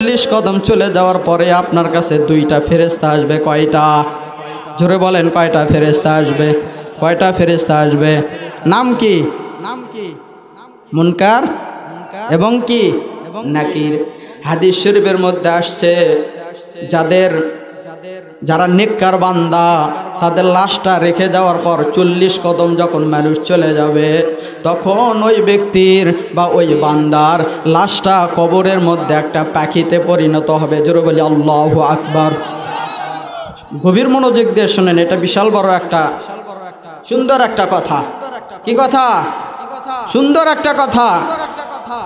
40 কদম চলে যাওয়ার পরে আপনার কাছে দুইটা ফেরেশতা আসবে। কয়টা? জোরে বলেন, কয়টা ফেরেশতা আসবে? কয়টা ফেরেশতা আসবে? নাম কি? মুনকার এবং কি নাকির। হাদিস শরীফের মধ্যে আসছে যারা নেককার বান্দা তাদের লাশটা রেখে যাওয়ার পর 40 কদম যখন মানুষ চলে যাবে তখন ওই ব্যক্তির বা ওই বান্দার লাশটা কবরের মধ্যে একটা পাখিতে পরিণত হবে। জোরে বলি আল্লাহু আকবার। গভীর মনোযোগ দিয়ে শুনেন, এটা বিশাল বড় একটা সুন্দর একটা কথা। কি কথা? সুন্দর একটা কথা।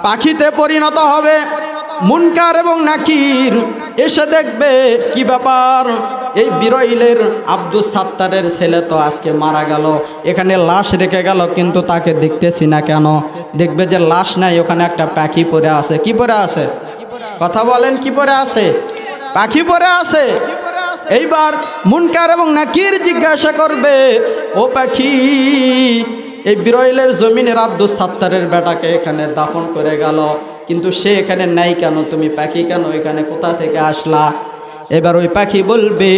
পাখিতে পরিণত হবে। মুনকার এবং নাকির এসে দেখবে কি ব্যাপার, এই বিরইলের আব্দুস সাত্তারের ছেলে তো আজকে মারা গেল, এখানে লাশ রেখে গেল কিন্তু তাকে দেখতেছি না কেন? দেখবে যে লাশ নাই, ওখানে একটা পাখি পড়ে আছে। কি পড়ে আছে? কথা বলেন, কি পড়ে আছে? পাখি পড়ে আছে। এইবার মুনকার এবং নাকির জিজ্ঞাসা করবে, ও পাখি, এই বিরইলের জমিনের আব্দুস সাত্তারের বেটাকে এখানে দাফন করে গেল, কিন্তু সে এখানে নাই কেন? তুমি পাখি কেন এখানে কোথা থেকে আসলা? এবার ওই পাখি বলবে,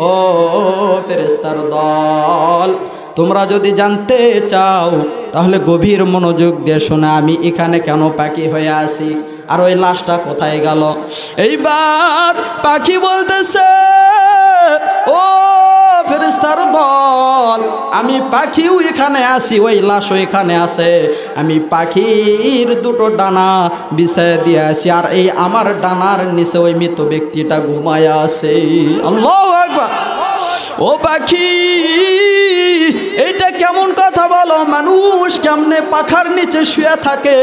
ও ফেরেশতার দল, তোমরা যদি জানতে চাও তাহলে গভীর মনোযোগ দিয়ে শোনা, আমি এখানে কেন পাখি হয়ে আসি আর ওই লাশটা কোথায় গেল? এইবার পাখি বলতেছে, ও ফেরেশতার দল, আমি পাখিও এখানে আসি, ওই লাশও এখানে আছে। আমি পাখির দুটো ডানা বিছায় দিয়ে আসি, আর এই আমার ডানার নিচে ওই মৃত ব্যক্তিটা ঘুমায় আছে। আল্লাহু আকবার। ও পাখি, এইটা কেমন কথা বলো? মানুষ কেমনে পাখার নিচে শুয়ে থাকে?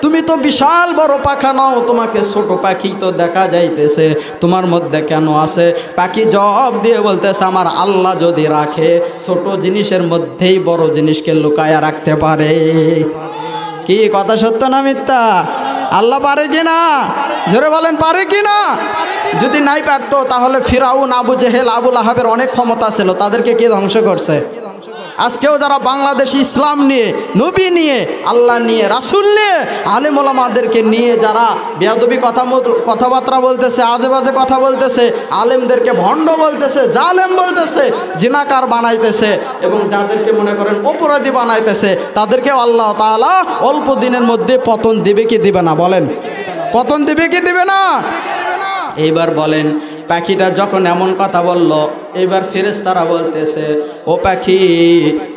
তুমি তো বিশাল বড় পাখা নাও, তোমাকে ছোট পাখি তো দেখা যাইতেছে, তোমার মধ্যে কেন আছে? পাখি জবাব দিয়ে বলতেছে, আমার আল্লাহ যদি রাখে, ছোট জিনিসের মধ্যেই বড় জিনিসকে লুকায়া রাখতে পারে। কি কথা, সত্য না মিথ্যা? আল্লাহ পারে কিনা? জোরে বলেন, পারে কিনা? যদি নাই পারতো তাহলে ফিরাউন, আবু জেহেল, আবু লাহাবের অনেক ক্ষমতা ছিল, তাদেরকে কে ধ্বংস করছে? আজকেও যারা বাংলাদেশ ইসলাম নিয়ে, নবী নিয়ে, আল্লাহ নিয়ে, রাসূল নিয়ে, আলেম ওলামাদেরকে নিয়ে যারা বেয়াদবি কথাবার্তা বলতেছে, আজে বাজে কথা বলতেছে, আলেমদেরকে ভণ্ড বলতেছে, জালেম বলতেছে, জিনাকার বানাইতেছে এবং যাদেরকে মনে করেন অপরাধী বানাইতেছে, তাদেরকেও আল্লাহ তাআলা অল্প দিনের মধ্যে পতন দিবে কি দিবে না? বলেন, পতন দিবে কি দিবে না? এইবার বলেন, পাখিটা যখন এমন কথা বলল, এবার ফেরেশতারা বলতেছে, ও পাখি,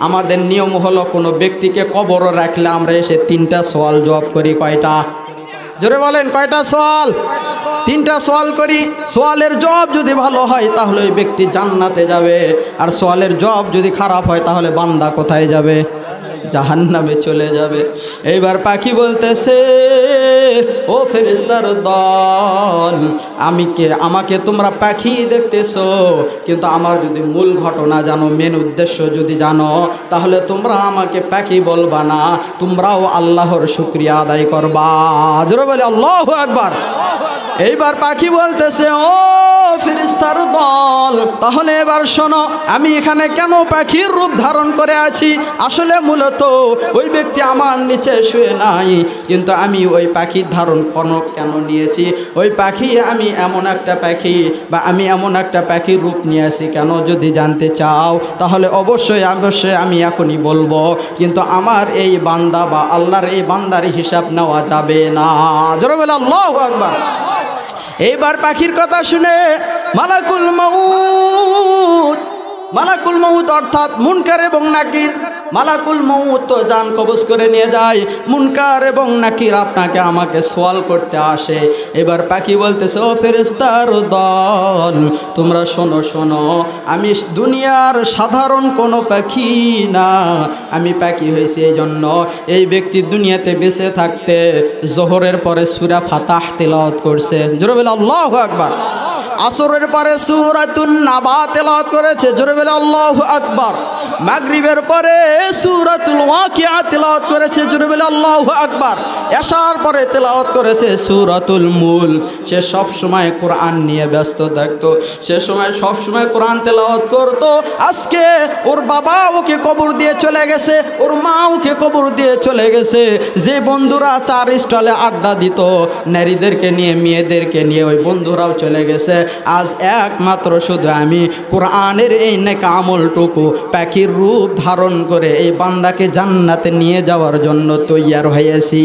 আমাদের নিয়ম হলো কোনো ব্যক্তিকে কবর রাখলে আমরা এসে 3টা সওয়াল জবাব করি। কয়টা? জোরে বলেন, কয়টা সওয়াল? 3টা সওয়াল করি। সওয়ালের জবাব যদি ভালো হয় তাহলে ওই ব্যক্তি জান্নাতে যাবে, আর সওয়ালের জবাব যদি খারাপ হয় তাহলে বান্দা কোথায় যাবে? জাহান্নামে চলে যাবে। এইবার পাখি বলতেছে, ও ফেরেশতার দল, আমাকে তোমরা পাখি দেখতেছো, কিন্তু আমার যদি মূল ঘটনা জানো, মেন উদ্দেশ্য যদি জানো, তাহলে তোমরা আমাকে পাখি বলবা না, তোমরাও আল্লাহর শুকরিয়া আদায় করবা। জোরে বলে আল্লাহু আকবার। এইবার পাখি বলতেছে, ও ফেরেশতার দল, তাহলে এবার শোনো, আমি এখানে কেন পাখির রূপ ধারণ করে আছি? আসলে মূলত ওই ব্যক্তি আমার নিচে শুয়ে নাই, কিন্তু আমি ওই পাখির ধারণ কেন নিয়েছি? ওই পাখি, আমি এমন একটা পাখি বা আমি এমন একটা পাখির রূপ নিয়েছি কেন যদি জানতে চাও তাহলে অবশ্যই আমি এখনই বলবো, কিন্তু আমার এই বান্দা বা আল্লাহর এই বান্দার হিসাব নেওয়া যাবে না। জোরে বলে আল্লাহু আকবার। এইবার পাখির কথা শুনে মালাকুল মউত অর্থাৎ মুনকার এবং নাকির, মালাকুল মউত তো জান কবজ করে নিয়ে যায়, মুনকার এবং নাকির আপনাকে আমাকে সওয়াল করতে আসে। এবার পাখি বলতেছে, ও ফেরেশতার দল, তোমরা শোনো, আমি দুনিয়ার সাধারণ কোনো পাখি না, আমি পাখি হয়েছি এই জন্য, এই ব্যক্তি দুনিয়াতে বেঁচে থাকতে জোহরের পরে সূরা ফাতাহ তিলাওয়াত করছে। জোরে বলে আল্লাহু আকবার। আসরের পরে সূরাতুন নাবা তেলাওয়াত করেছে, জোরে বলে আল্লাহু আকবার। মাগরিবের পরে সূরাতুল ওয়াকিয়া তেলাওয়াত করেছে, জোরে বলে আল্লাহু আকবার। এশার পরে তেলাওয়াত করেছে সূরাতুল মুল। সে সব সময় কোরআন নিয়ে ব্যস্ত থাকতো, সে সময় সব সময় কোরআন তেলাওয়াত করতো। আজকে ওর বাবা ওকে কবর দিয়ে চলে গেছে, ওর মা ওকে কবর দিয়ে চলে গেছে। যে বন্ধুরা চার স্টলে আড্ডা দিত নারীদেরকে নিয়ে, মেয়েদেরকে নিয়ে, ওই বন্ধুরাও চলে গেছে। আজ একমাত্র শুধু আমি কোরআনের এই নেক আমলটুকু পাখির রূপ ধারণ করে এই বান্দাকে জান্নাতে নিয়ে যাওয়ার জন্য তৈয়ার হয়েছি।